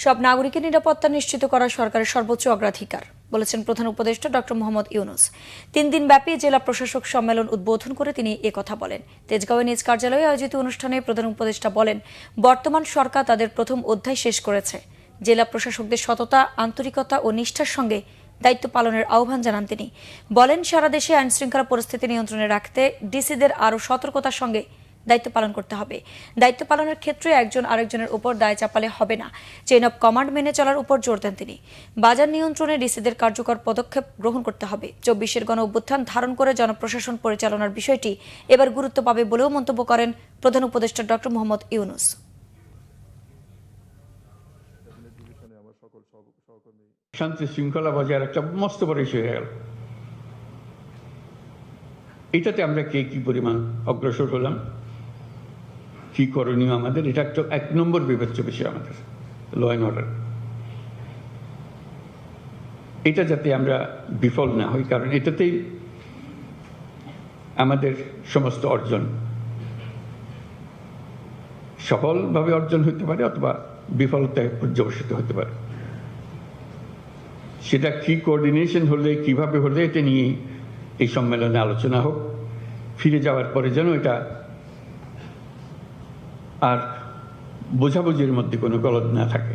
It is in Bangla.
সব নাগরিকের নিরাপত্তা নিশ্চিত করা সরকারের সর্বোচ্চ অগ্রাধিকার বলেছেন প্রধান উপদেষ্টা ডক্টর মোহাম্মদ ইউনূস। 3 দিন ব্যাপী জেলা প্রশাসক সম্মেলন উদ্বোধন করে তিনি একথা বলেন। তেজগাঁওয়ে নিজ কার্যালয়ে আয়োজিত অনুষ্ঠানে প্রধান উপদেষ্টা বলেন, বর্তমান সরকার তাদের প্রথম অধ্যায় শেষ করেছে। জেলা প্রশাসকদের সততা, আন্তরিকতা ও নিষ্ঠার সঙ্গে দায়িত্ব পালনের আহ্বান জানান তিনি। বলেন, সারা দেশে আইনশৃঙ্খলা পরিস্থিতি নিয়ন্ত্রণে রাখতে ডিসিদের আরও সতর্কতার সঙ্গে দায়িত্ব পালন করতে হবে। দায়িত্ব পালনের ক্ষেত্রে একজন আরেকজনের উপর দায় চাপালে হবে না, চেইন অব কমান্ড মেনে চলার উপর জোর দেন তিনি। বাজার নিয়ন্ত্রণে ডিসিদের কার্যকর পদক্ষেপ গ্রহণ করতে হবে। 24-এর গণ অভ্যুত্থান ধারণ করে জনপ্রশাসন পরিচালনার বিষয়টি এবার গুরুত্ব পাবে বলেও মন্তব্য করেন প্রধান উপদেষ্টা ডক্টর মোহাম্মদ ইউনূস। শান্তি শৃঙ্খলা বজায় একটা মস্ত বড় ইস্যু হয়ে গেল। এটাতে আমরা কে কি পরিমাণ অগ্রসর হলাম, কি করণীয় আমাদের, এটা একটা 1 নম্বর বিবেচ্য বিষয় আমাদের ল অ্যান্ড অর্ডার। এটা যাতে আমরা বিফল না হই, কারণ এটাতেই আমাদের সমস্ত অর্জন সফলভাবে অর্জন হতে পারে অথবা বিফলতায় পর্যবসিত হতে পারে। সেটা কি কোঅর্ডিনেশন হলে, কিভাবে হলে, এটা নিয়ে এই সম্মেলনে আলোচনা হোক। ফিরে যাওয়ার পরে যেন এটা আর বোঝাবুঝির মধ্যে কোনো গলদ না থাকে।